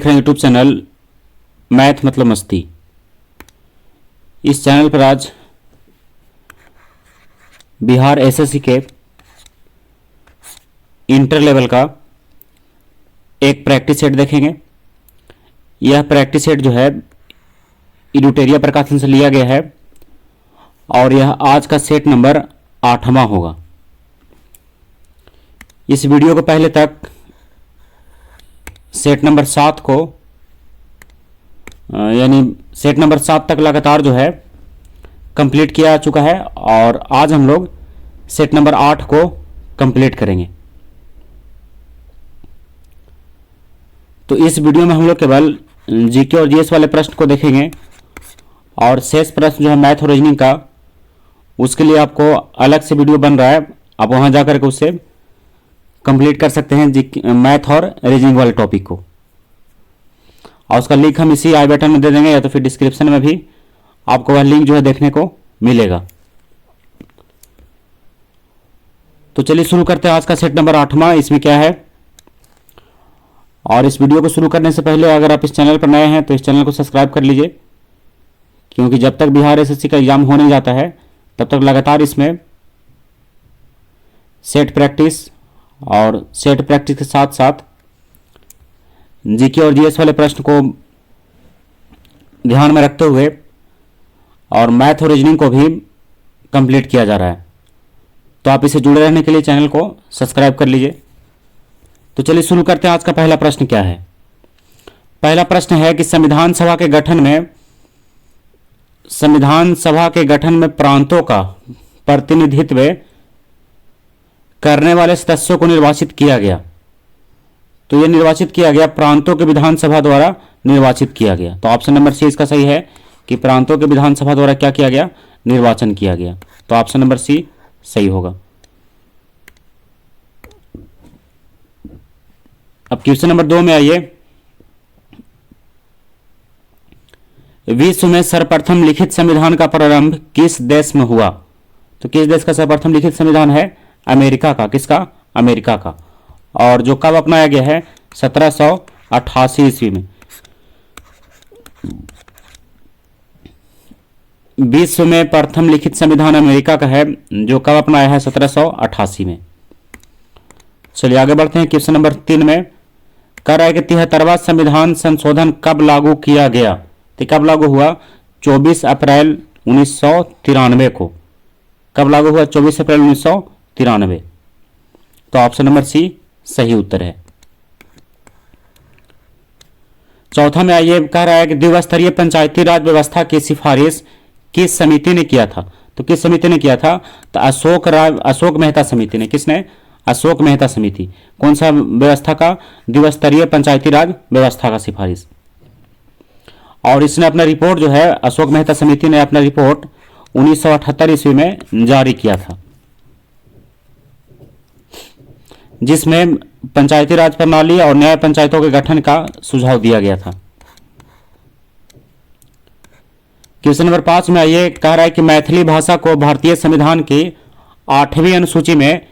देख रहे हैं यूट्यूब चैनल मैथ मतलब मस्ती। इस चैनल पर आज बिहार एसएससी के इंटर लेवल का एक प्रैक्टिस सेट देखेंगे। यह प्रैक्टिस सेट जो है इडुटेरिया प्रकाशन से लिया गया है और यह आज का सेट नंबर 8वां होगा। इस वीडियो को पहले तक सेट नंबर 7 को यानी सेट नंबर 7 तक लगातार जो है कंप्लीट किया जा चुका है और आज हम लोग सेट नंबर 8 को कंप्लीट करेंगे। तो इस वीडियो में हम लोग केवल जीके और जीएस वाले प्रश्न को देखेंगे और शेष प्रश्न जो है मैथ और रीजनिंग का, उसके लिए आपको अलग से वीडियो बन रहा है, आप वहां जाकर के उसे कंप्लीट कर सकते हैं मैथ और रीजनिंग वाले टॉपिक को। और उसका लिंक हम इसी आई बटन में दे देंगे या तो फिर डिस्क्रिप्शन में भी आपको वह लिंक जो है देखने को मिलेगा। तो चलिए शुरू करते हैं आज का सेट नंबर 8वां। इसमें क्या है, और इस वीडियो को शुरू करने से पहले अगर आप इस चैनल पर नए हैं तो इस चैनल को सब्सक्राइब कर लीजिए, क्योंकि जब तक बिहार एसएससी का एग्जाम होने जाता है तब तक लगातार इसमें सेट प्रैक्टिस और सेट प्रैक्टिस के साथ साथ जीके और जीएस वाले प्रश्न को ध्यान में रखते हुए और मैथ और रीजनिंग को भी कंप्लीट किया जा रहा है। तो आप इसे जुड़े रहने के लिए चैनल को सब्सक्राइब कर लीजिए। तो चलिए शुरू करते हैं। आज का पहला प्रश्न क्या है। पहला प्रश्न है कि संविधान सभा के गठन में प्रांतों का प्रतिनिधित्व करने वाले सदस्यों को निर्वाचित किया गया। तो यह निर्वाचित किया गया प्रांतों के विधानसभा द्वारा निर्वाचित किया गया। तो ऑप्शन नंबर सी इसका सही है कि प्रांतों के विधानसभा द्वारा क्या किया गया, निर्वाचन किया गया। तो ऑप्शन नंबर सी सही होगा। अब क्वेश्चन नंबर 2 में आइए। विश्व में सर्वप्रथम लिखित संविधान का प्रारंभ किस देश में हुआ। तो किस देश का सर्वप्रथम लिखित संविधान है, अमेरिका का। किसका, अमेरिका का। और जो कब अपनाया गया है, 1788 ईस्वी में। विश्व में प्रथम लिखित संविधान अमेरिका का है, जो कब अपनाया है, 1788 में। चलिए आगे बढ़ते हैं। क्वेश्चन नंबर 3 में कह रहा है कि 73वां संविधान संशोधन कब लागू किया गया। तो कब लागू हुआ, 24 अप्रैल 1993 को। कब लागू हुआ, 24 अप्रैल 1993। तो ऑप्शन नंबर सी सही उत्तर है। चौथा में आइए, कह रहा है कि द्विस्तरीय पंचायती राज व्यवस्था की सिफारिश किस समिति ने किया था। तो किस समिति ने किया था, तो अशोक मेहता समिति ने। किसने, अशोक मेहता समिति। कौन सा व्यवस्था का, द्विस्तरीय पंचायती राज व्यवस्था का सिफारिश। और इसने अपना रिपोर्ट जो है, अशोक मेहता समिति ने अपना रिपोर्ट 1978 ईस्वी में जारी किया था, जिसमें पंचायती राज प्रणाली और न्याय पंचायतों के गठन का सुझाव दिया गया था। क्वेश्चन नंबर 5 में आइए, कह रहा है कि मैथिली भाषा को भारतीय संविधान की 8वीं अनुसूची में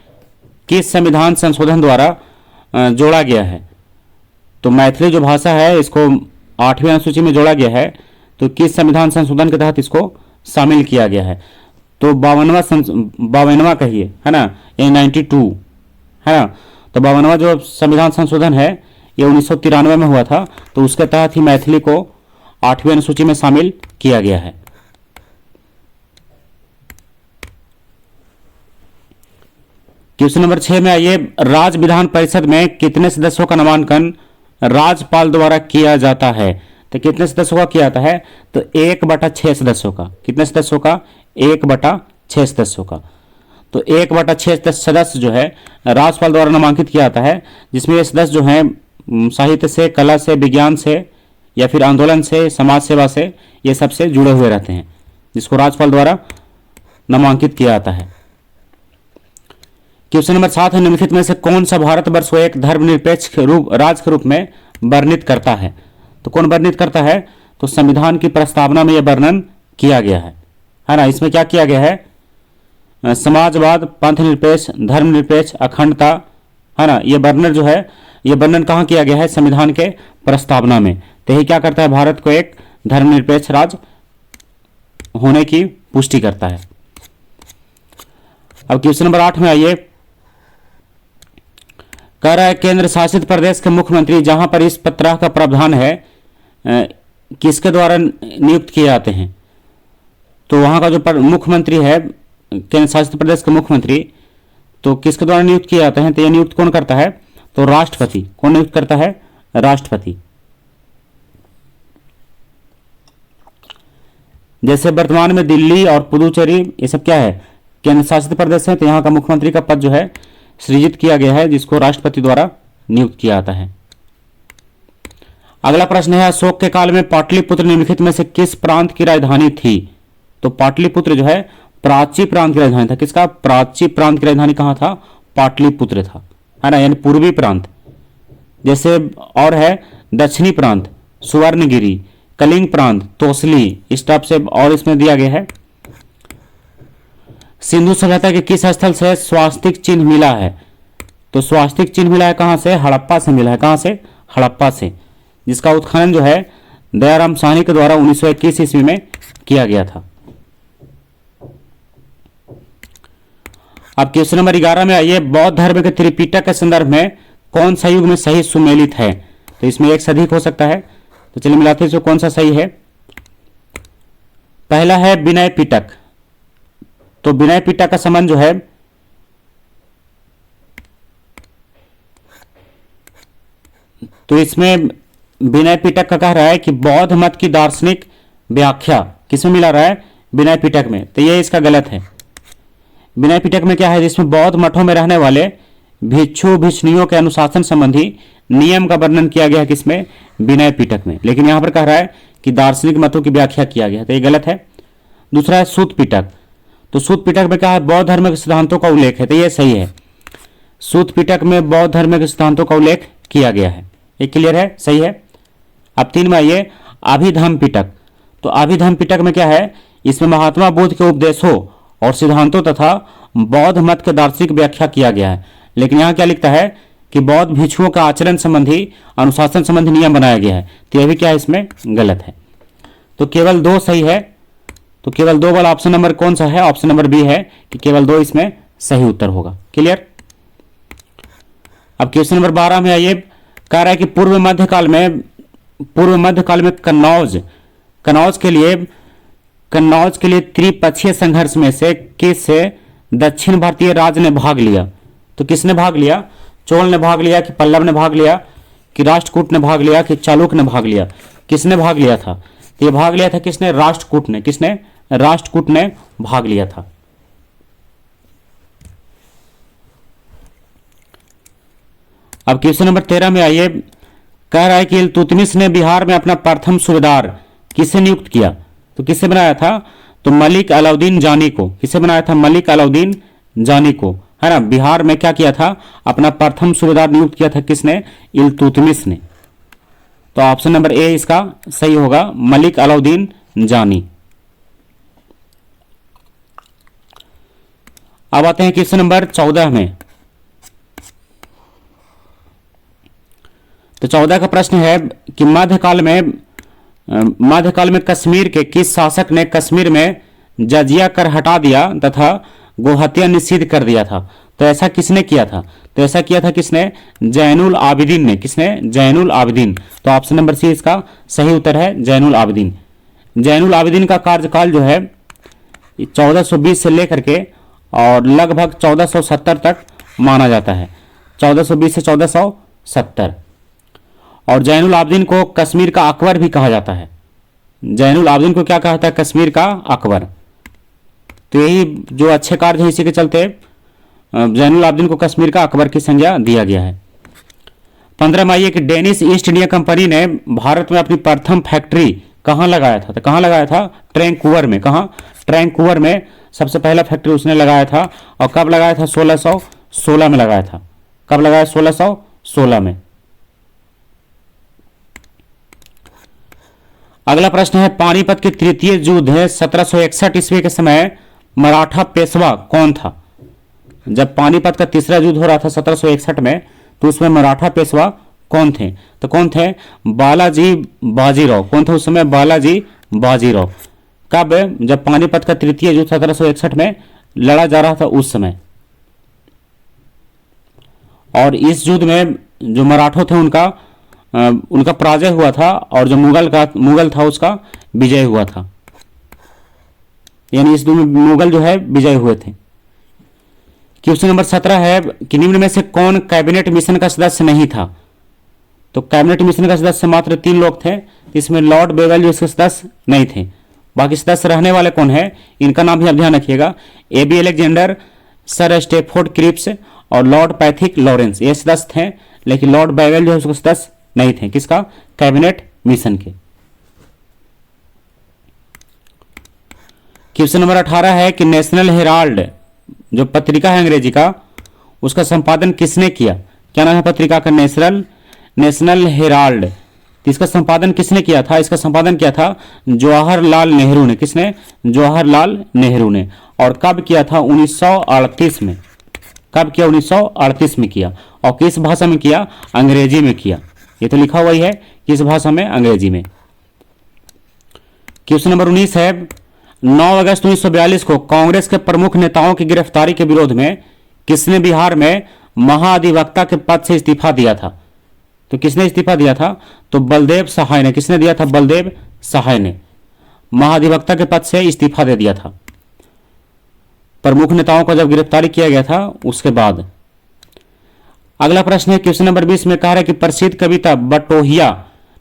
किस संविधान संशोधन द्वारा जोड़ा गया है। तो मैथिली जो भाषा है इसको 8वीं अनुसूची में जोड़ा गया है, तो किस संविधान संशोधन के तहत इसको शामिल किया गया है। तो 52वां कहिए, है ना, ये 92 है ना। तो 52वां जो संविधान संशोधन है ये 1993 में हुआ था, तो उसके तहत ही मैथिली को 8वीं अनुसूची में शामिल किया गया है। क्वेश्चन नंबर 6 में आइए, राज्य विधान परिषद में कितने सदस्यों का नामांकन राज्यपाल द्वारा किया जाता है। तो कितने सदस्यों का किया जाता है, तो 1/6 सदस्यों का। कितने सदस्यों का, 1/6 सदस्यों का। तो 1/6 सदस्य जो है राज्यपाल द्वारा नामांकित किया जाता है, जिसमें ये सदस्य जो हैं साहित्य से, कला से, विज्ञान से या फिर आंदोलन से, समाज सेवा से, ये सबसे जुड़े हुए रहते हैं, जिसको राज्यपाल द्वारा नामांकित किया जाता है। क्वेश्चन नंबर 7 है, निम्नलिखित में से कौन सा भारतवर्ष को एक धर्मनिरपेक्ष राज्य के रूप में वर्णित करता है। तो कौन वर्णित करता है, तो संविधान की प्रस्तावना में यह वर्णन किया गया है ना। इसमें क्या किया गया है, समाजवाद, पंथ निरपेक्ष, धर्मनिरपेक्ष, अखंडता, है ना, ये वर्णन जो है ये वर्णन कहाँ किया गया है? संविधान के प्रस्तावना में। तो यही क्या करता है? भारत को एक धर्मनिरपेक्ष राज्य होने की पुष्टि करता है। अब क्वेश्चन नंबर 8 में आइए, कह रहा है केंद्र शासित प्रदेश के मुख्यमंत्री जहां पर इस तरह का प्रावधान है किसके द्वारा नियुक्त किए जाते हैं? तो वहां का जो मुख्यमंत्री है, केंद्र शासित प्रदेश के मुख्यमंत्री, तो किसके द्वारा नियुक्त किए जाते हैं? तो ये नियुक्त कौन करता है? तो राष्ट्रपति। कौन नियुक्त करता है? राष्ट्रपति। जैसे वर्तमान में दिल्ली और पुदुचेरी ये सब क्या है? केंद्र शासित प्रदेश है। तो यहाँ का मुख्यमंत्री का पद जो है सृजित किया गया है, जिसको राष्ट्रपति द्वारा नियुक्त किया जाता है। अगला प्रश्न है, अशोक के काल में पाटलिपुत्र निम्नलिखित में से किस प्रांत की राजधानी थी? तो पाटलिपुत्र जो है प्राची प्रांत की राजधानी था। किसका? प्राची प्रांत की राजधानी कहाँ था? पाटलिपुत्र था, है ना, यानी पूर्वी प्रांत। जैसे और है दक्षिणी प्रांत सुवर्णगिरी, कलिंग प्रांत तोसली, इस टाइप से और इसमें दिया गया है। सिंधु सभ्यता के किस स्थल से स्वास्तिक चिन्ह मिला है? तो स्वास्तिक चिन्ह मिला है कहां से? हड़प्पा से मिला है। कहां से? हड़प्पा से, जिसका उत्खनन जो है दयाराम साहनी के द्वारा 1921 ईस्वी में किया गया था। अब क्वेश्चन नंबर 11 में आइए, बौद्ध धर्म के त्रिपिटक के संदर्भ में कौन सा युग में सही सुमेलित है? तो इसमें एक से अधिक हो सकता है, तो चलिए मिलाते हैं कौन सा सही है। पहला है विनय पिटक। तो विनय पिटक का संबंध जो है तो इसमें विनय पिटक का कह रहा है कि बौद्ध मत की दार्शनिक व्याख्या किसमें मिला रहा है? विनय पिटक में। तो ये इसका गलत है। विनय पिटक में क्या है? जिसमें बौद्ध मठों में रहने वाले भिक्षु भिक्षुणियों के अनुशासन संबंधी नियम का वर्णन किया गया है। किसमें? विनय पिटक में। लेकिन यहां पर कह रहा है कि दार्शनिक मतों की व्याख्या किया गया, तो ये गलत है। दूसरा है सूत पिटक। तो सूत पिटक में क्या है? बौद्ध धर्म के सिद्धांतों का उल्लेख है, तो ये सही है। सूत पिटक में बौद्ध धर्म के सिद्धांतों का उल्लेख किया गया है, ये क्लियर है, सही है। अब 3 में आइए, अभिधम्म पिटक। तो अभिधम्म पिटक में क्या है? इसमें महात्मा बुद्ध के उपदेशों और सिद्धांतों तथा बौद्ध मत के दार्शनिक व्याख्या किया गया है। लेकिन यहाँ क्या लिखता है कि बौद्ध भिक्षुओं का आचरण संबंधी अनुशासन संबंधी नियम बनाया गया है, तो यह भी क्या है? इसमें गलत है। तो केवल 2 सही है। तो केवल 2 वाला ऑप्शन नंबर कौन सा है? ऑप्शन नंबर बी है कि केवल 2 इसमें सही उत्तर होगा। क्लियर। अब क्वेश्चन नंबर 12 में आइए, कह रहा है कि पूर्व मध्यकाल में कन्नौज के लिए त्रिपक्षीय संघर्ष में से किस दक्षिण भारतीय राज्य ने भाग लिया? तो किसने भाग लिया? चोल ने भाग लिया कि पल्लव ने भाग लिया कि राष्ट्रकूट ने भाग लिया कि चालुक्य ने भाग लिया? किसने भाग लिया था? तो ये भाग लिया था किसने? राष्ट्रकूट ने। किसने? राष्ट्रकूट ने भाग लिया था। अब क्वेश्चन नंबर 13 में आइए, कह रहा है कि इल्तुतमिश ने बिहार में अपना प्रथम सूबेदार किसे नियुक्त किया? तो किससे बनाया था? तो मलिक अलाउद्दीन जानी को। किसे बनाया था? मलिक अलाउद्दीन जानी को, है ना। बिहार में क्या किया था? अपना प्रथम सूबेदार नियुक्त किया था। किसने? इल्तुतमिश ने। तो ऑप्शन नंबर ए इसका सही होगा, मलिक अलाउद्दीन जानी। अब आते हैं क्वेश्चन नंबर 14 में। तो 14 का प्रश्न है कि मध्यकाल में कश्मीर के किस शासक ने कश्मीर में जजिया कर हटा दिया तथा गोहत्या निषिद्ध कर दिया था? तो ऐसा किसने किया था? तो ऐसा किया था किसने? जैनुल आबिदीन ने। किसने? जैनुल आबिदीन। तो ऑप्शन नंबर सी इसका सही उत्तर है, जैनुल आबिदीन। जैनुल आबिदीन का कार्यकाल जो है 1420 से लेकर के और लगभग 1470 तक माना जाता है, 1420 से 1470। और जैनुल आबिदीन को कश्मीर का अकबर भी कहा जाता है। जैनुल आबिदीन को क्या कहता है? कश्मीर का अकबर। तो यही जो अच्छे कार्य है इसी के चलते जैनुल आबिदीन को कश्मीर का अकबर की संज्ञा दिया गया है। 15 में आइए कि डेनिश ईस्ट इंडिया कंपनी ने भारत में अपनी प्रथम फैक्ट्री कहाँ लगाया था? तो कहाँ लगाया था? ट्रैंकूवर में। कहाँ? ट्रैंकूवर में सबसे पहला फैक्ट्री उसने लगाया था। और कब लगाया था? 1616 में लगाया था। कब लगाया? 1616 में। अगला प्रश्न है, पानीपत के तृतीय युद्ध 1761 ईस्वी के समय मराठा पेशवा कौन था? जब पानीपत का तीसरा युद्ध हो रहा था 1761 में, तो उसमें मराठा पेशवा कौन थे? तो कौन थे? बालाजी बाजीराव। कौन थे उस समय? बालाजी बाजीराव। कब? जब पानीपत का तृतीय युद्ध 1761 में लड़ा जा रहा था उस समय। और इस युद्ध में जो मराठों थे उनका पराजय हुआ था, और जो मुगल था उसका विजय हुआ था। यानी इस युद्ध में मुगल जो है विजय हुए थे। क्वेश्चन नंबर 17 है कि निम्न में से कौन कैबिनेट मिशन का सदस्य नहीं था? तो कैबिनेट मिशन का सदस्य मात्र 3 लोग थे। इसमें लॉर्ड बेवेल जो इसके सदस्य नहीं थे। बाकी सदस्य रहने वाले कौन है, इनका नाम भी आप ध्यान रखिएगा। A B Alexander, sir Stafford Cripps और लॉर्ड पैथिक लॉरेंस, ये सदस्य थे, लेकिन लॉर्ड बेवेल जो है उसके सदस्य नहीं थे। किसका? कैबिनेट मिशन के। क्वेश्चन नंबर 18 है कि नेशनल हेराल्ड जो पत्रिका है अंग्रेजी का, उसका संपादन किसने किया? क्या नाम है पत्रिका का? National Herald. इसका संपादन किसने किया था? इसका संपादन किया था जवाहरलाल नेहरू ने। किसने? जवाहरलाल नेहरू ने। और कब किया था? 1938 में। कब किया? 1938 में किया। और किस भाषा में किया? अंग्रेजी में किया। ये तो लिखा हुआ ही है, किस भाषा में? अंग्रेजी में। क्वेश्चन नंबर 19 है 9 अगस्त 1942 को कांग्रेस के प्रमुख नेताओं की गिरफ्तारी के विरोध में किसने बिहार में महाधिवक्ता के पद से इस्तीफा दिया था? तो किसने इस्तीफा दिया था? तो बलदेव सहाय ने। किसने दिया था? बलदेव सहाय ने महाधिवक्ता के पद से इस्तीफा दे दिया था, प्रमुख नेताओं को जब गिरफ्तारी किया गया था उसके बाद। अगला प्रश्न है क्वेश्चन नंबर 20 में कहा है कि प्रसिद्ध कविता बटोहिया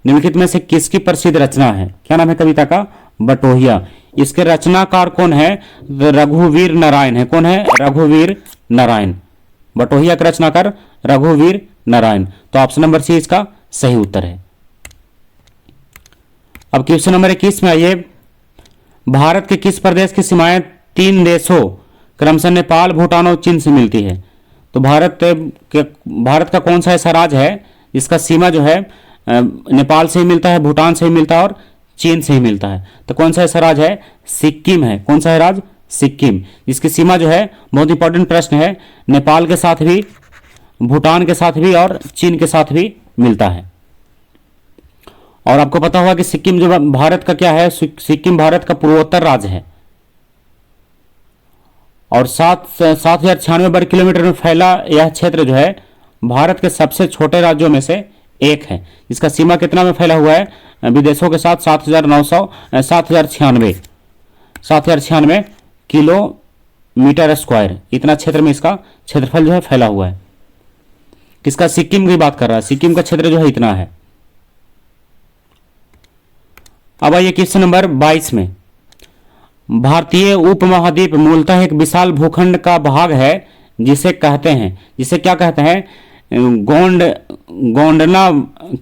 निम्नलिखित में से किसकी प्रसिद्ध रचना है? क्या नाम है कविता का? बटोहिया। इसके रचनाकार कौन है? रघुवीर नारायण है। कौन है? रघुवीर नारायण। बटोहिया का रचनाकार रघुवीर नारायण। तो ऑप्शन नंबर सी इसका सही उत्तर है। अब क्वेश्चन नंबर 21 में आइए, भारत के किस प्रदेश की सीमाएं 3 देशों क्रमशः नेपाल, भूटान और चीन से मिलती है? तो भारत का कौन सा ऐसा राज्य है जिसका सीमा जो है नेपाल से ही मिलता है, भूटान से ही मिलता है और चीन से ही मिलता है? तो कौन सा ऐसा राज्य है? सिक्किम है। कौन सा है राज्य? सिक्किम। इसकी सीमा जो है, बहुत इंपॉर्टेंट प्रश्न है, नेपाल के साथ भी, भूटान के साथ भी और चीन के साथ भी मिलता है। और आपको पता होगा कि सिक्किम जो भारत का क्या है? सिक्किम भारत का पूर्वोत्तर राज्य है और 7,096 वर्ग किलोमीटर में फैला यह क्षेत्र जो है भारत के सबसे छोटे राज्यों में से एक है। इसका सीमा कितना में फैला हुआ है? विदेशों के साथ 7,096 किलोमीटर स्क्वायर, इतना क्षेत्र में इसका क्षेत्रफल जो है फैला हुआ है। किसका? सिक्किम की बात कर रहा है। सिक्किम का क्षेत्र जो है इतना है। अब आइए क्वेश्चन नंबर 22 में, भारतीय उपमहाद्वीप मूलतः एक विशाल भूखंड का भाग है जिसे कहते हैं, जिसे क्या कहते हैं? गोंडना,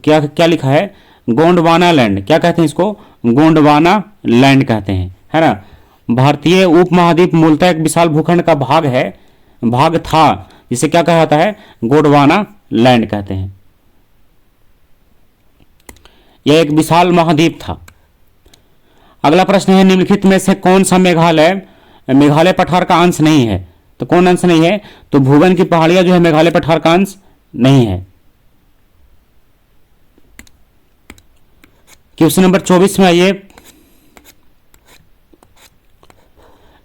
क्या लिखा है? गोंडवाना लैंड। क्या कहते हैं इसको? गोंडवाना लैंड कहते हैं, है ना। भारतीय उपमहाद्वीप मूलतः एक विशाल भूखंड का भाग था जिसे क्या कहा जाता है? गोंडवाना लैंड कहते हैं। यह एक विशाल महाद्वीप था। अगला प्रश्न है निम्नलिखित में से कौन सा मेघालय पठार का अंश नहीं है? तो कौन अंश नहीं है? तो भूगन की पहाड़ियां जो है मेघालय पठार का अंश नहीं है। क्वेश्चन नंबर 24 में आइए,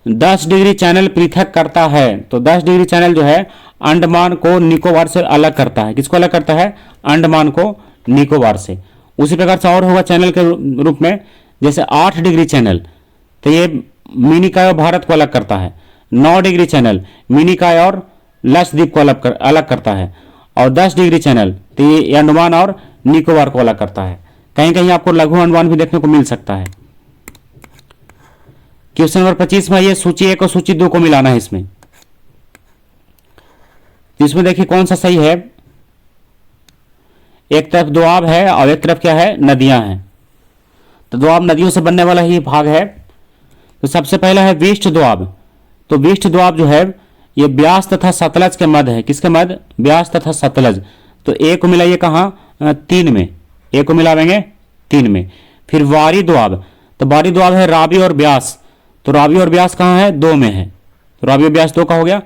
10 डिग्री चैनल पृथक करता है। तो 10 डिग्री चैनल जो है अंडमान को निकोबार से अलग करता है। किसको अलग करता है? अंडमान को निकोबार से। उसी प्रकार से और होगा चैनल के रूप में, जैसे 8 डिग्री चैनल तो ये मिनिकॉय और भारत को अलग करता है। 9 डिग्री चैनल मिनिकॉय और लक्षद्वीप को अलग करता है। और 10 डिग्री चैनल तो ये अंडमान और निकोबार को अलग करता है। कहीं कहीं आपको लघु अंडमान भी देखने को मिल सकता है। क्वेश्चन नंबर 25 में ये सूची 1 और सूची 2 को मिलाना है इसमें। इसमें देखिए कौन सा सही है। एक तरफ दोआब है और एक तरफ क्या है? नदियां हैं। तो दोआब नदियों से बनने वाला ही भाग है। तो सबसे पहला है विष्ट दोआब। तो विष्ट दोआब जो है ये ब्यास तथा सतलज के मध्य है। किसके मध्य? ब्यास तथा सतलज। तो ए को मिलाइए कहाँ? 3 में। ए को मिलावेंगे 3 में। फिर वारी दोआब। तो वारी दोआब है रावी और ब्यास। तो रावी और ब्यास कहाँ है? 2 में है। तो रावी और ब्यास 2 का हो गया।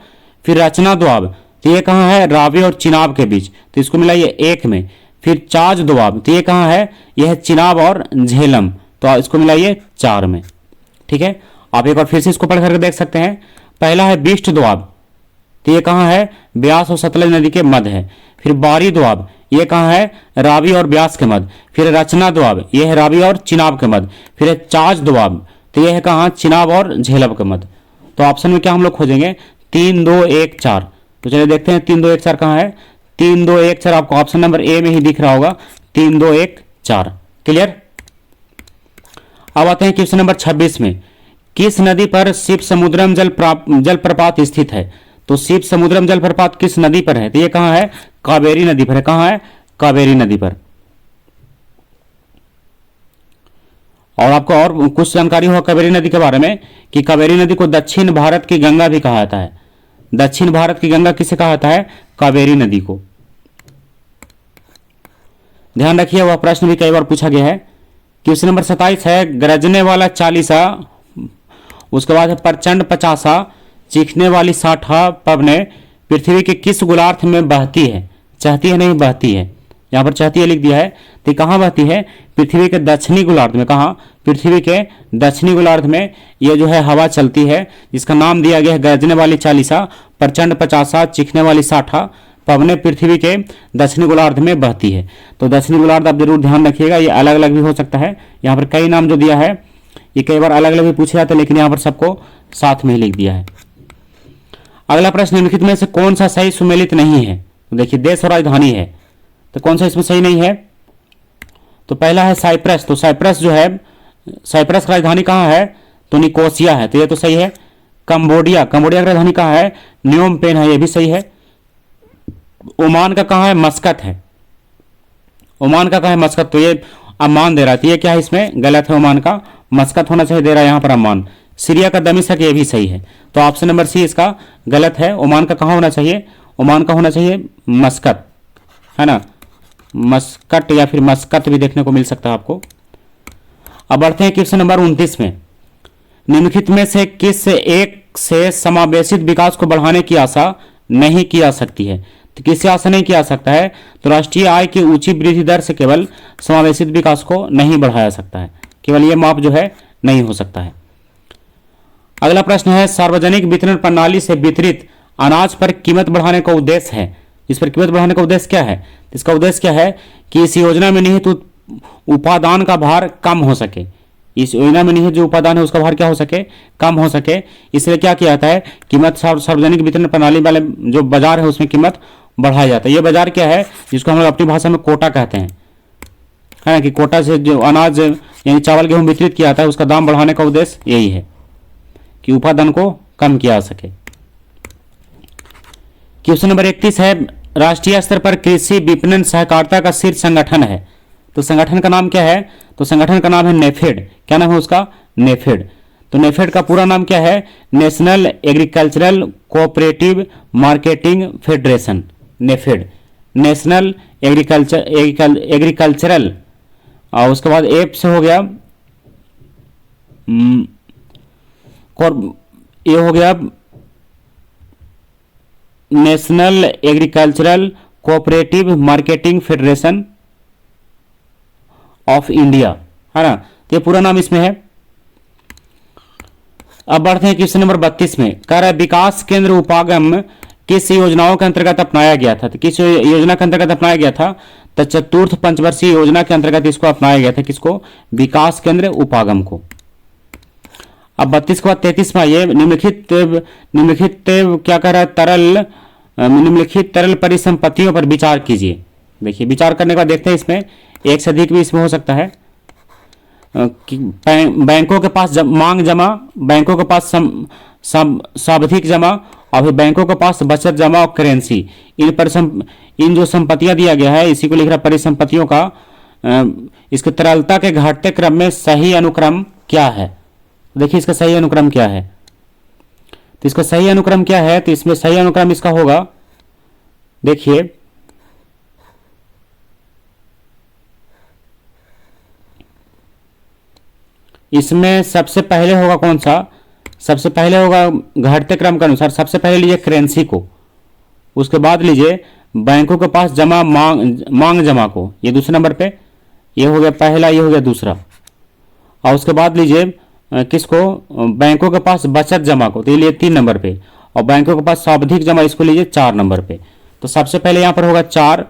फिर रचना दोआब। तो ये कहाँ है, रावी और चिनाब के बीच, तो इसको मिला ये 1 में। फिर चाज दोआब, तो ये कहाँ है, यह है चिनाब और झेलम, तो इसको मिला ये 4 में। ठीक है, आप एक बार फिर से इसको पढ़ करके देख सकते हैं। पहला है बिष्ट दोआब, तो ये कहाँ है, ब्यास और सतलज नदी के मध्य है। फिर बारी दोआब, ये कहाँ है, रावी और ब्यास के मध्य। फिर रचना दोआब, ये है रावी और चिनाब के मध्य। फिर है चाज दोआब, तो ये है कहाँ, चिनाब और झेलम के मध्य। तो ऑप्शन में क्या हम लोग खोजेंगे, 3 2 1 4। तो चलिए देखते हैं 3 2 1 4 कहाँ है। 3 2 1 4 आपको ऑप्शन नंबर ए में ही दिख रहा होगा, 3 2 1 4। क्लियर। अब आते हैं क्वेश्चन नंबर 26 में, किस नदी पर शिव समुद्रम जलप्रपात स्थित है। तो शिव समुद्रम जलप्रपात किस नदी पर है, तो ये कहाँ है, कावेरी नदी पर है। कहाँ है, कावेरी नदी पर। और आपको और कुछ जानकारी हो कावेरी नदी के बारे में कि कावेरी नदी को दक्षिण भारत की गंगा भी कहा जाता है। दक्षिण भारत की गंगा किसे कहा जाता है, कावेरी नदी को। ध्यान रखिए, वह प्रश्न भी कई बार पूछा गया है। क्वेश्चन नंबर 27 है, गरजने वाला 40, उसके बाद है प्रचंड 50, चीखने वाली 60 पवने पृथ्वी के किस गोलार्ध में बहती है। चाहती है नहीं, बहती है। यहाँ पर चाहती है लिख दिया है, तो कहाँ बहती है, पृथ्वी के दक्षिणी गोलार्ध में। कहाँ, पृथ्वी के दक्षिणी गोलार्ध में ये जो है हवा चलती है, जिसका नाम दिया गया है गरजने वाली 40, प्रचंड 50, चीखने वाली 60 पवने पृथ्वी के दक्षिणी गोलार्ध में बहती है। तो दक्षिणी गोलार्ध आप जरूर ध्यान रखिएगा, ये अलग अलग भी हो सकता है। यहाँ पर कई नाम जो दिया है ये कई बार अलग अलग भी पूछे जाते हैं, लेकिन यहाँ पर सबको साथ में ही लिख दिया है। अगला प्रश्न, निम्नलिखित में से कौन सा सही सुमेलित नहीं है। तो देखिए देश और राजधानी है, तो कौन सा इसमें सही नहीं है। तो पहला है साइप्रस, तो साइप्रस जो है, साइप्रस की राजधानी कहाँ है, तो निकोसिया है, तो ये तो सही है। कंबोडिया, कंबोडिया की राजधानी कहाँ है, न्योम पेन है, ये भी सही है। ओमान का कहाँ है, मस्कत है। ओमान का कहाँ है, मस्कत, तो ये अम्मान दे रहा है, तो ये क्या है, इसमें गलत है। ओमान का मस्कत होना चाहिए, दे रहा है यहाँ पर अम्मान। सीरिया का दमिश्क, ये भी सही है। तो ऑप्शन नंबर सी इसका गलत है। ओमान का कहाँ होना चाहिए, ओमान का होना चाहिए मस्कत, है ना, मस्कट या फिर मस्कत भी देखने को मिल सकता है आपको। अब बढ़ते हैं क्वेश्चन नंबर 29 में, निम्नलिखित में से किस एक से समावेशित विकास को बढ़ाने की आशा नहीं की जा सकती है। तो किससे आशा नहीं किया जा सकता है, तो राष्ट्रीय आय की ऊंची वृद्धि दर से केवल समावेशित विकास को नहीं बढ़ाया सकता है, केवल ये माप जो है नहीं हो सकता है। अगला प्रश्न है, सार्वजनिक वितरण प्रणाली से वितरित अनाज पर कीमत बढ़ाने का उद्देश्य है। इस पर कीमत बढ़ाने का उद्देश्य क्या है, इसका उद्देश्य क्या है कि इस योजना में निहित उपादान का भार कम हो सके। इस योजना में निहित जो उपादान है उसका भार क्या हो सके, कम हो सके। इसलिए क्या किया जाता है, कीमत सार्वजनिक वितरण प्रणाली वाले जो बाजार है उसमें कीमत बढ़ाया जाता है। ये बाजार क्या है, जिसको हम लोग अपनी भाषा में कोटा कहते हैं, है ना, कि कोटा से जो अनाज यानी चावल गेहूं वितरित किया जाता है उसका दाम बढ़ाने का उद्देश्य यही है कि उपादान को कम किया जा सके। क्वेश्चन नंबर 31 है, राष्ट्रीय स्तर पर कृषि विपणन सहकारिता का शीर्ष संगठन है। तो संगठन का नाम क्या है, तो संगठन का नाम है नेफेड। क्या नाम है उसका, नेफेड। तो नेफेड का पूरा नाम क्या है, national agricultural cooperative marketing federation. NAFED, national agricultural, और उसके बाद एप से हो गया ये हो गया national agricultural cooperative marketing federation of India, है ना, तो ये पूरा नाम इसमें है। अब बढ़ते हैं क्वेश्चन नंबर 32 में, कर विकास केंद्र उपागम किस योजनाओं के अंतर्गत अपनाया गया था। तो किस योजना के अंतर्गत अपनाया गया था, तो चतुर्थ पंचवर्षीय योजना के अंतर्गत इसको अपनाया गया था। किसको, विकास केंद्र उपागम को। अब 32 के बाद 33 में आइए, निम्नलिखित क्या कह रहा है, निम्नलिखित तरल परिसंपत्तियों पर विचार कीजिए। देखिए विचार करने का देखते हैं, इसमें एक से अधिक भी इसमें हो सकता है। बैंकों के पास मांग जमा, बैंकों के पास सावधिक जमा, और फिर बैंकों के पास बचत जमा और करेंसी। इन जो संपत्तियां दिया गया है इसी को लिख रहा परिसंपत्तियों का, इसकी तरलता के घटते क्रम में सही अनुक्रम क्या है। देखिए इसका सही अनुक्रम क्या है, तो इसका सही अनुक्रम क्या है, तो इसमें सही अनुक्रम इसका होगा, देखिए इसमें सबसे पहले होगा कौन सा, सबसे पहले होगा घटते क्रम के अनुसार, सबसे पहले लीजिए करेंसी को, उसके बाद लीजिए बैंकों के पास जमा मांग जमा को, ये दूसरे नंबर पे, ये हो गया पहला, ये हो गया दूसरा। और उसके बाद लीजिए किसको, बैंकों के पास बचत जमा को, तो ये लिए 3 नंबर पे। और बैंकों के पास सावधिक जमा, इसको लीजिए 4 नंबर पे। तो सबसे पहले यहाँ पर होगा 4,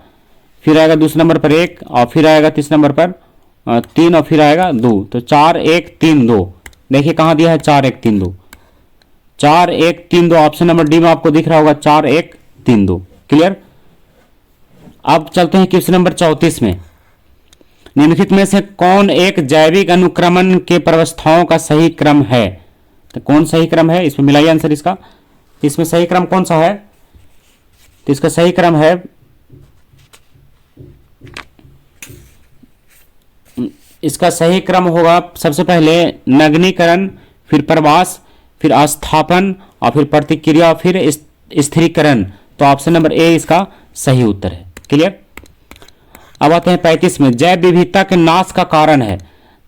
फिर आएगा दूसरे नंबर पर 1, और फिर आएगा तीसरे नंबर पर 3, और फिर आएगा 2। तो 4 1 3 2, देखिए कहाँ दिया है 4 1 3 2, 4 1 3 2, ऑप्शन नंबर डी में आपको दिख रहा होगा 4 1 3 2। क्लियर। अब चलते हैं क्वेश्चन नंबर 34 में। निम्नलिखित में से कौन एक जैविक अनुक्रमण के प्रवस्थाओं का सही क्रम है? तो कौन सही क्रम है, इसमें मिलाइए आंसर इसका। इसमें सही क्रम कौन सा है? तो इसका सही क्रम है, इसका सही क्रम होगा सबसे पहले नगनीकरण, फिर प्रवास, फिर अस्थापन, और फिर प्रतिक्रिया, और फिर स्थिरीकरण। तो ऑप्शन नंबर ए इसका सही उत्तर है। क्लियर। अब आते हैं 35 में। जैव विविधता के नाश का कारण है।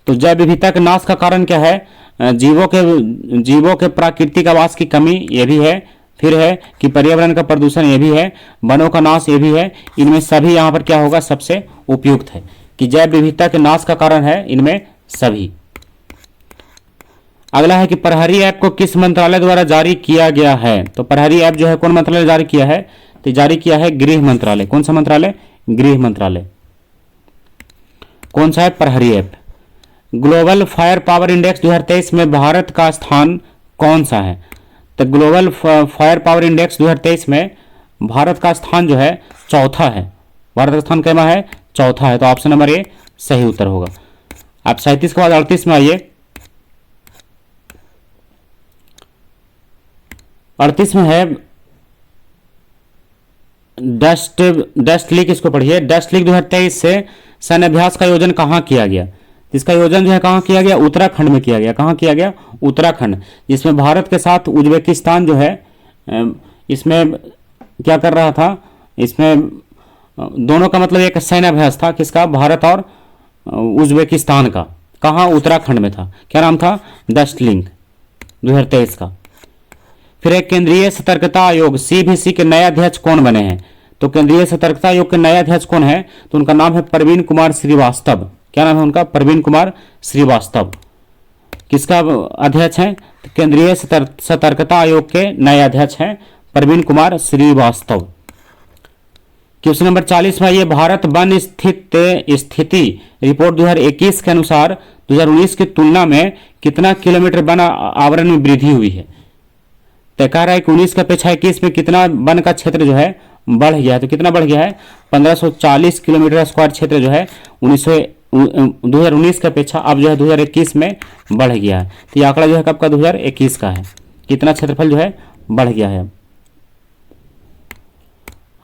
तो जैव विविधता के नाश का कारण क्या है? जीवों के प्राकृतिक आवास की कमी, ये भी है। फिर है कि पर्यावरण का प्रदूषण, ये भी है। वनों का नाश, ये भी है। इनमें सभी यहाँ पर क्या होगा, सबसे उपयुक्त है कि जैव विविधता के नाश का कारण है इनमें सभी। अगला है कि प्रहरी ऐप को किस मंत्रालय द्वारा जारी किया गया है? तो प्रहरी ऐप जो है कौन मंत्रालय जारी किया है? तो जारी किया है गृह मंत्रालय। कौन सा मंत्रालय? गृह मंत्रालय। कौन सा है? प्रहरी app. Global fire power index 2023 में भारत का स्थान कौन सा है? तो ग्लोबल फायर पावर इंडेक्स 2023 में भारत का स्थान जो है चौथा है। भारत का स्थान कैमा है? चौथा है। तो ऑप्शन नंबर ए सही उत्तर होगा। अब 37 के बाद 38 में आइए। 38 में है डस्ट लीग, इसको पढ़िए। डस्ट लीग 2023 से सैन्य अभ्यास का आयोजन कहाँ किया गया? इसका आयोजन जो है कहाँ किया गया? उत्तराखंड में किया गया। कहाँ किया गया? उत्तराखंड। जिसमें भारत के साथ उज्बेकिस्तान जो है इसमें क्या कर रहा था? इसमें दोनों का मतलब एक सैन्य अभ्यास था। किसका? भारत और उज्बेकिस्तान का। कहाँ? उत्तराखंड में था। क्या नाम था? डस्ट लीग 2023 का। फिर एक केंद्रीय सतर्कता आयोग CBC के नए अध्यक्ष कौन बने हैं? तो केंद्रीय सतर्कता आयोग के नए अध्यक्ष कौन है? तो उनका नाम है प्रवीण कुमार श्रीवास्तव। क्या नाम है उनका? प्रवीण कुमार श्रीवास्तव। किसका अध्यक्ष है? तो केंद्रीय सतर्कता आयोग के नए अध्यक्ष हैं प्रवीण कुमार श्रीवास्तव। क्वेश्चन नंबर 40 में ये भारत वन स्थिति रिपोर्ट 2021 के अनुसार 2019 की तुलना में कितना किलोमीटर वन आवरण में वृद्धि हुई है? तय कह रहा है कि 19 की अपेक्षा 21 में कितना वन का क्षेत्र जो है बढ़ गया है। तो कितना बढ़ गया है? 1540 किलोमीटर स्क्वायर क्षेत्र जो है 2019 की अपेक्षा अब जो है 2021 में बढ़ गया है। तो ये आंकड़ा जो है कब का? 2021 का है। कितना क्षेत्रफल जो है बढ़ गया है।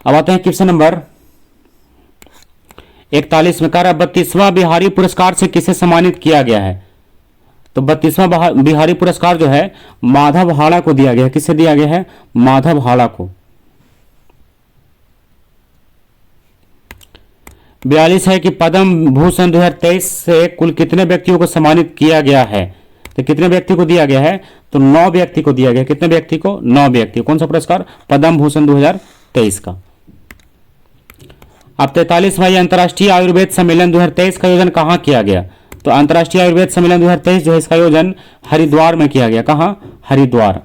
अब आते हैं क्वेश्चन नंबर 41 में। कह रहा है 32वां बिहारी पुरस्कार से किसे सम्मानित किया गया है? तो 32वां बिहारी पुरस्कार जो है माधव हाड़ा को दिया गया है। किससे दिया गया है? माधव हाड़ा को। 42 है कि पद्म भूषण 2023 से कुल कितने व्यक्तियों को सम्मानित किया गया है? तो कितने व्यक्ति को दिया गया है? तो 9 व्यक्ति को दिया गया। कितने व्यक्ति को? 9 व्यक्ति। कौन सा पुरस्कार? पद्म भूषण 2023 का। अब 43वां अंतर्राष्ट्रीय आयुर्वेद सम्मेलन 2023 का आयोजन कहाँ किया गया? तो अंतर्राष्ट्रीय आयुर्वेद सम्मेलन 2023 जो है इसका आयोजन हरिद्वार में किया गया। कहाँ? हरिद्वार।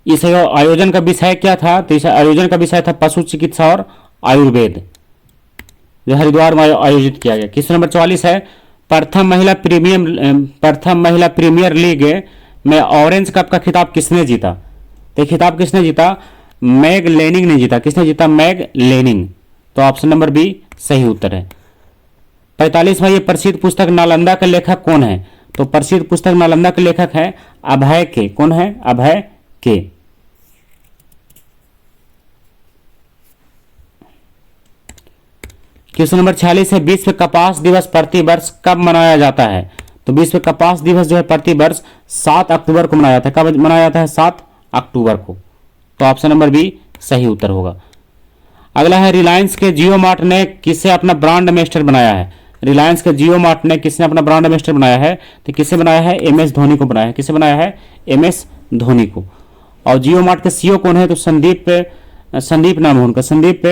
इस आयोजन का विषय क्या था? तो इस आयोजन का विषय था पशु चिकित्सा और आयुर्वेद, जो हरिद्वार में आयोजित किया गया। क्वेश्चन नंबर 44 है प्रथम महिला प्रीमियर लीग में ऑरेंज कप का खिताब किसने जीता? तो खिताब किसने जीता? मैग लेनिंग ने जीता। किसने जीता? Meg Lanning. तो ऑप्शन नंबर बी सही उत्तर है। 45वां ये प्रसिद्ध पुस्तक नालंदा के लेखक कौन है? तो प्रसिद्ध पुस्तक नालंदा के लेखक है अभय के। कौन है? अभय के। क्वेश्चन नंबर 46 है विश्व कपास दिवस प्रति वर्ष कब मनाया जाता है? तो विश्व कपास दिवस जो है प्रति वर्ष 7 अक्टूबर को मनाया जाता है। कब मनाया जाता है? 7 अक्टूबर को। तो ऑप्शन नंबर बी सही उत्तर होगा। अगला है रिलायंस के जियो मार्ट ने किसे अपना ब्रांड एम्बेसडर बनाया है? रिलायंस के जियो मार्ट ने किसने अपना ब्रांड एम्बेसडर बनाया है? तो किसे बनाया है? एम एस धोनी को बनाया है। किसे बनाया है? एम एस धोनी को। और जियो मार्ट के सीईओ कौन है? तो संदीप नाम है उनका, संदीप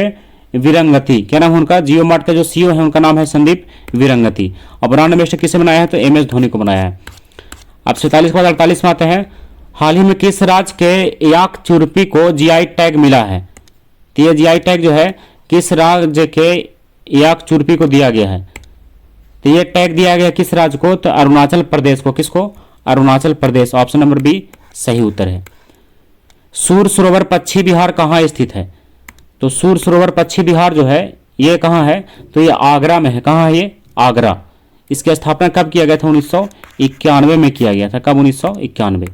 विरंगती। क्या नाम है उनका? जियो मार्ट का जो सीईओ है उनका नाम है संदीप विरंगती। और ब्रांड एम्बेसडर किसे बनाया है? तो एम एस धोनी को बनाया है। अब 47 के बाद 48 में आते हैं। हाल ही में किस राज्य के याक चुरपी को जीआई टैग मिला है? तो ये जीआई टैग जो है किस राज्य के याक चुरपी को दिया गया है? तो ये टैग दिया गया किस राज्य को? तो अरुणाचल प्रदेश को। किसको? Arunachal Pradesh. Option number B सही उत्तर है। सूर सरोवर पश्चिम बिहार कहाँ स्थित है? तो सूर सरोवर पश्चिम बिहार जो है ये कहाँ है? तो ये आगरा में है। कहाँ है ये? आगरा। इसकी स्थापना कब किया गया था? 1991 में किया गया था। कब? 1991।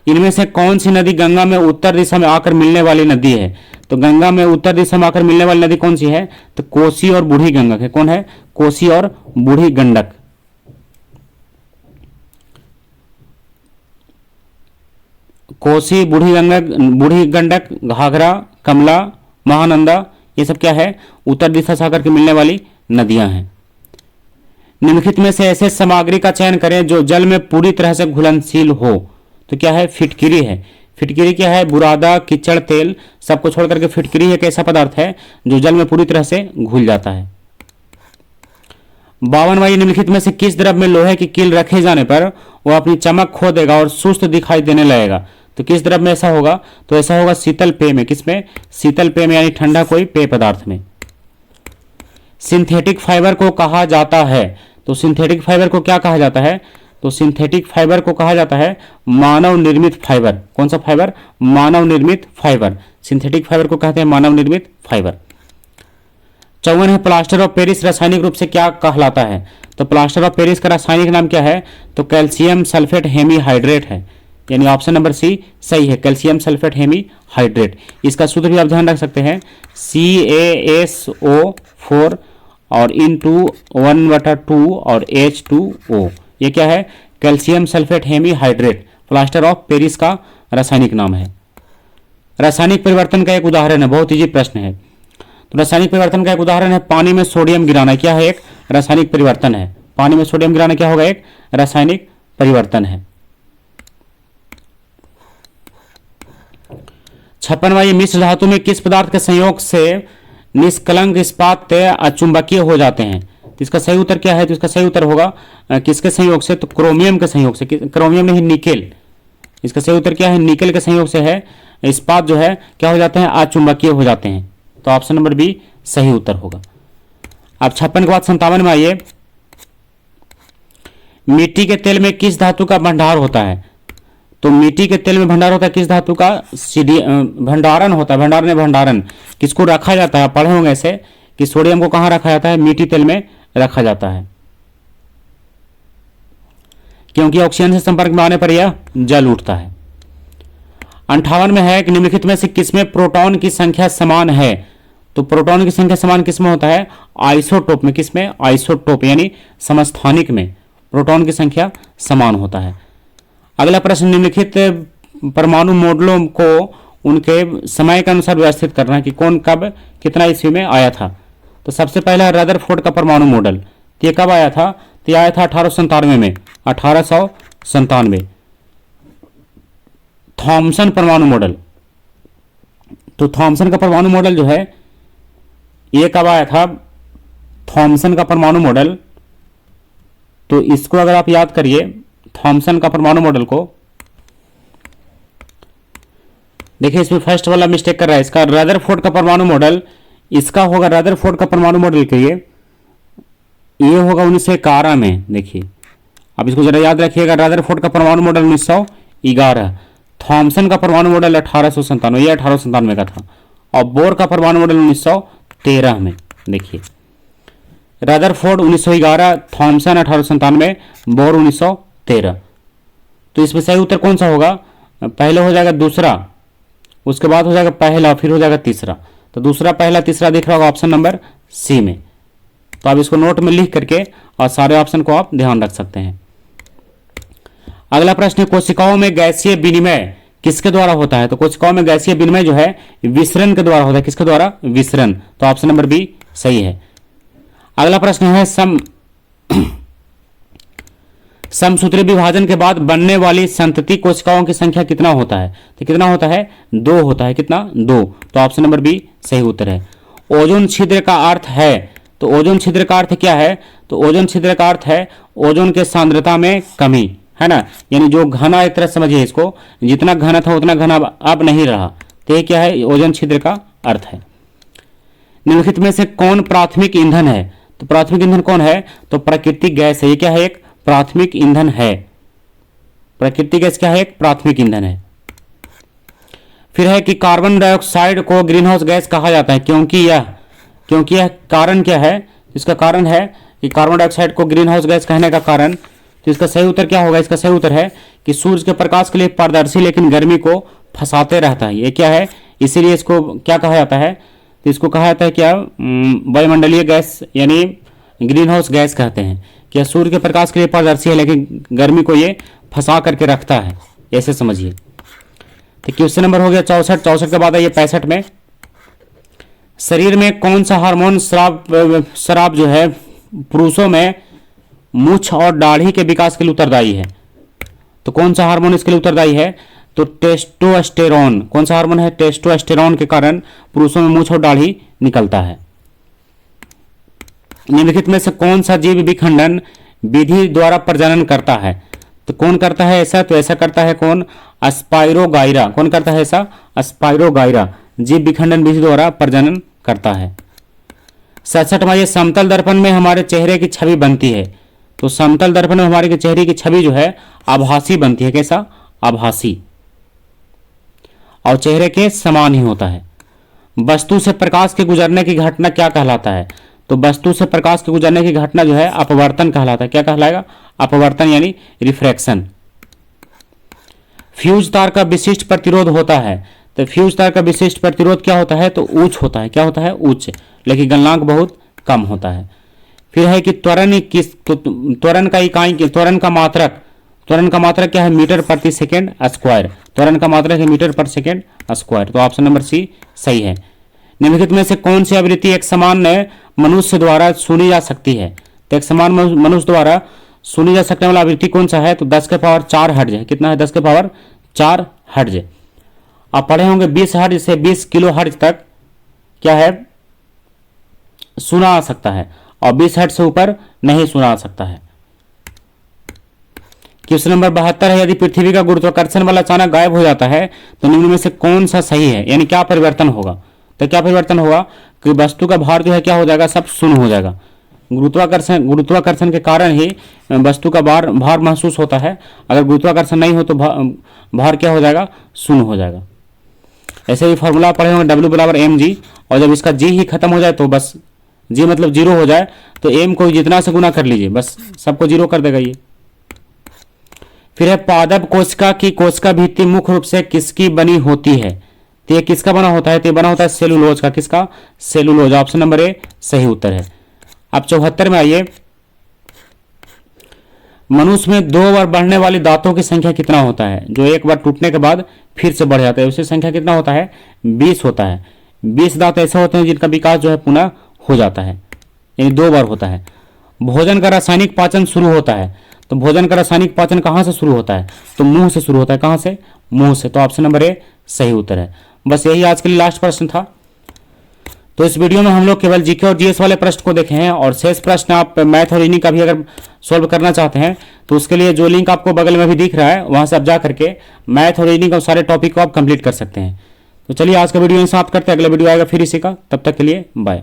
इनमें से कौन सी नदी गंगा में उत्तर दिशा में आकर मिलने वाली नदी है? तो गंगा में उत्तर दिशा में आकर मिलने वाली नदी कौन सी है? तो कोसी और बूढ़ी गंडक है। कौन है? कोसी और बूढ़ी गंडक। कोसी, बूढ़ी गंडक, घाघरा, कमला, महानंदा, ये सब क्या है? उत्तर दिशा से आकर के मिलने वाली नदियां हैं। निम्नलिखित में से ऐसे सामग्री का चयन करें जो जल में पूरी तरह से घुलनशील हो। तो क्या है? फिटकिरी है। फिटकिरी क्या है? बुरादा, कीचड़, तेल सबको छोड़ करके फिटकिरी एक ऐसा पदार्थ है जो जल में पूरी तरह से घुल जाता है। 52वां, निम्नलिखित में से किस द्रव्य में लोहे की कील रखे जाने पर वह अपनी चमक खो देगा और सुस्त दिखाई देने लगेगा? तो किस द्रव्य में ऐसा होगा? तो ऐसा होगा शीतल पेय में। किसमें? शीतल पेय में, यानी ठंडा कोई पेय पदार्थ में। सिंथेटिक फाइबर को कहा जाता है? तो सिंथेटिक फाइबर को क्या कहा जाता है? तो सिंथेटिक फाइबर को कहा जाता है मानव निर्मित फाइबर। कौन सा फाइबर? मानव निर्मित फाइबर। सिंथेटिक फाइबर को कहते हैं मानव निर्मित फाइबर। 54 है, प्लास्टर ऑफ पेरिस रासायनिक रूप से क्या कहलाता है? तो प्लास्टर ऑफ पेरिस का रासायनिक नाम क्या है? तो कैल्शियम सल्फेट हेमीहाइड्रेट है। यानी ऑप्शन नंबर सी सही है, कैल्शियम सल्फेट हेमीहाइड्रेट। इसका सूत्र भी आप ध्यान रख सकते हैं, CaSO4 और इंटू 1/2 और H2O। ये क्या है? Calcium sulphate hemihydrate plaster of Paris का रासायनिक नाम है। रासायनिक परिवर्तन का एक उदाहरण है, बहुत इजी प्रश्न है। तो रासायनिक परिवर्तन का एक उदाहरण है पानी में सोडियम गिराना। क्या है? एक रासायनिक परिवर्तन है। पानी में सोडियम गिराना क्या होगा? एक रासायनिक परिवर्तन है। 56वां, ये मिश्र धातु में किस पदार्थ के संयोग से निष्कलंक इस्पात अचुंबकीय हो जाते हैं? तो इसका सही उत्तर क्या है? तो इसका सही उत्तर होगा किसके संयोग से? तो क्रोमियम के संयोग से। क्रोमियम नहीं, निकेल। इसका सही उत्तर क्या है? निकेल के संयोग से है। इस्पात जो है क्या हो जाते हैं? अचुंबकीय हो जाते हैं। तो ऑप्शन नंबर बी सही उत्तर होगा। अब 56 के बाद 57 में आइए। मिट्टी के तेल में किस धातु का भंडार होता है? तो मिट्टी के तेल में भंडार होता है किस धातु का? भंडारण होता है। भंडारण किसको रखा जाता है? पढ़े होंगे ऐसे कि सोडियम को कहाँ रखा जाता है? मिट्टी तेल में रखा जाता है, क्योंकि ऑक्सीजन से संपर्क में आने पर यह जल उठता है। 58 में है कि निम्नलिखित में से किसमें प्रोटॉन की संख्या समान है? तो प्रोटॉन की संख्या समान किसमें होता है? आइसोटोप में। किसमें? आइसोटोप यानी समस्थानिक में प्रोटॉन की संख्या समान होता है। अगला प्रश्न, निम्नलिखित परमाणु मॉडलों को उनके समय के अनुसार व्यवस्थित करना है कि कौन कब कितना ईस्वी में आया था। तो सबसे पहला रदरफोर्ड का परमाणु मॉडल, तो ये कब आया था? तो ये आया था 1897 में, 1897। थॉमसन परमाणु मॉडल, तो थॉमसन का परमाणु मॉडल जो है ये कब आया था? थॉमसन का परमाणु मॉडल, तो इसको अगर आप याद करिए थॉमसन का परमाणु मॉडल को, देखिए इसमें फर्स्ट वाला मिस्टेक कर रहा है। इसका रदरफोर्ड का परमाणु मॉडल, इसका होगा रदरफोर्ड का परमाणु मॉडल के लिए ये होगा 1911 में। देखिए अब इसको जरा याद रखिएगा, रदरफोर्ड का परमाणु मॉडल 1911, थॉमसन का परमाणु मॉडल 1897, ये 1897 का था, और बोर का परमाणु मॉडल 1913 में। देखिए रदरफोर्ड 1911, थॉमसन 1897, बोर 1913। तो इसमें सही उत्तर कौन सा होगा? पहले हो जाएगा दूसरा, उसके बाद हो जाएगा पहला, फिर हो जाएगा तीसरा। तो दूसरा, पहला, तीसरा दिख रहा होगा ऑप्शन नंबर सी में। तो आप इसको नोट में लिख करके और सारे ऑप्शन को आप ध्यान रख सकते हैं। अगला प्रश्न है, कोशिकाओं में गैसीय विनिमय किसके द्वारा होता है? तो कोशिकाओं में गैसीय विनिमय जो है विसरण के द्वारा होता है। किसके द्वारा? विसरण। तो ऑप्शन नंबर बी सही है। अगला प्रश्न है समसूत्री विभाजन के बाद बनने वाली संतति कोशिकाओं की संख्या कितना होता है? तो कितना होता है? 2 होता है। कितना? 2। तो ऑप्शन नंबर बी सही उत्तर है। ओजोन छिद्र का अर्थ है, तो ओजोन छिद्र का अर्थ क्या है? तो ओजोन छिद्र का अर्थ है ओजोन के सांद्रता में कमी, है ना, यानी जो घना, एक तरह समझिए इसको, जितना घना था उतना घना अब नहीं रहा, तो ये क्या है? ओजोन छिद्र का अर्थ है। निम्नलिखित में से कौन प्राथमिक ईंधन है? तो प्राथमिक ईंधन कौन है? तो प्राकृतिक गैस है। ये क्या है? एक प्राथमिक ईंधन है। प्राकृतिक गैस क्या है? एक प्राथमिक ईंधन है। फिर है कि कार्बन डाइऑक्साइड को ग्रीन हाउस गैस कहा जाता है क्योंकि यह कारण क्या है? इसका कारण है कि कार्बन डाइऑक्साइड को ग्रीन हाउस गैस कहने का कारण, तो इसका सही उत्तर क्या होगा? इसका सही उत्तर है कि सूर्य के प्रकाश के लिए पारदर्शी लेकिन गर्मी को फंसाते रहता है। ये क्या है? इसीलिए इसको क्या कहा जाता है? तो इसको कहा जाता है क्या? वायुमंडलीय गैस यानी ग्रीन हाउस गैस कहते हैं। क्या सूर्य के प्रकाश के लिए पारदर्शी है लेकिन गर्मी को ये फंसा करके रखता है, ऐसे समझिए। तो क्वेश्चन नंबर हो गया 64 के बाद आइए 65 में। शरीर में कौन सा हार्मोन स्राव जो है पुरुषों में मूछ और दाढ़ी के विकास के लिए उत्तरदायी है? तो कौन सा हार्मोन इसके लिए उत्तरदायी है? तो टेस्टोस्टेरोन। कौन सा हार्मोन है? टेस्टोस्टेरोन के कारण पुरुषों में मूछ और दाढ़ी निकलता है। निम्नलिखित में से कौन सा जीव विखंडन विधि द्वारा प्रजनन करता है? तो कौन करता है ऐसा? तो ऐसा करता है कौन? स्पाइरोगाइरा। कौन करता है ऐसा? स्पाइरोगाइरा जीव विखंडन विधि द्वारा प्रजनन करता है। 67 में, समतल दर्पण में हमारे चेहरे की छवि बनती है। तो समतल दर्पण में हमारे चेहरे की छवि जो है आभासी बनती है। कैसा? आभासी, और चेहरे के समान ही होता है। वस्तु से प्रकाश के गुजरने की घटना क्या कहलाता है? तो वस्तु से प्रकाश के गुजरने की घटना जो है अपवर्तन कहलाता है। क्या कहलाएगा? अपवर्तन यानी रिफ्रैक्शन। फ्यूज तार का विशिष्ट प्रतिरोध होता है। तो फ्यूज तार का विशिष्ट प्रतिरोध क्या होता है? तो उच्च होता है। क्या होता है? उच्च, लेकिन गलनांक बहुत कम होता है। फिर है कि त्वरण का इकाई, त्वरण का मात्रक क्या है? मीटर प्रति सेकेंड स्क्वायर। त्वरण का मात्रक है मीटर पर सेकेंड स्क्वायर। तो ऑप्शन नंबर सी सही है। निम्नलिखित में से कौन सी आवृत्ति एक समान मनुष्य द्वारा सुनी जा सकती है? तो एक समान मनुष्य द्वारा सुनी जा सकने वाला आवृत्ति कौन सा है? तो 10 के पावर 4 हर्ट्ज है। कितना है? 10 के पावर 4 हर्ट्ज। आप पढ़े होंगे 20 हर्ट्ज से 20 किलो हर्ट्ज तक क्या है? सुना आ सकता है, और 20 हर्ट्ज से ऊपर नहीं सुना आ सकता है। क्वेश्चन नंबर 72 है, यदि पृथ्वी का गुरुत्वाकर्षण बल अचानक गायब हो जाता है तो निम्न में से कौन सा सही है? यानी क्या परिवर्तन होगा? तो क्या परिवर्तन होगा कि वस्तु का भार जो है क्या हो जाएगा? सब शून्य हो जाएगा। गुरुत्वाकर्षण के कारण ही वस्तु का भार महसूस होता है। अगर गुरुत्वाकर्षण नहीं हो तो भार क्या हो जाएगा? शून्य हो जाएगा। ऐसे ही फॉर्मूला पढ़े होंगे W बराबर mg, और जब इसका g ही खत्म हो जाए तो बस g मतलब जीरो हो जाए तो m को जितना से गुना कर लीजिए, बस सबको जीरो कर देगा ये। फिर है पादप कोशिका की कोशिका भित्ति मुख्य रूप से किसकी बनी होती है? तो ये किसका बना होता है? तो ये बना होता है सेलुलोज का। किसका? सेलुलोज। ऑप्शन नंबर ए सही उत्तर है। अब 74 में आइए। मनुष्य में 2 बार बढ़ने वाली दांतों की संख्या कितना होता है? जो एक बार टूटने के बाद फिर से बढ़ जाता है, उसकी संख्या कितना होता है? 20 होता है। 20 दांत ऐसे होते हैं जिनका विकास जो है पुनः हो जाता है, यानी 2 बार होता है। भोजन का रासायनिक पाचन शुरू होता है। तो भोजन का रासायनिक पाचन कहाँ से शुरू होता है? तो मुंह से शुरू होता है। कहाँ से? मुंह से। तो ऑप्शन नंबर ए सही उत्तर है। बस यही आज के लिए लास्ट प्रश्न था। तो इस वीडियो में हम लोग केवल जीके और जीएस वाले प्रश्न को देखे हैं, और शेष प्रश्न आप मैथ और रीजनिंग का भी अगर सॉल्व करना चाहते हैं तो उसके लिए जो लिंक आपको बगल में भी दिख रहा है वहां से आप जा करके मैथ और रीजनिंग और सारे टॉपिक को आप कंप्लीट कर सकते हैं। तो चलिए आज का वीडियो यहीं समाप्त करते हैं। अगला वीडियो आएगा फिर इसी का, तब तक के लिए बाय।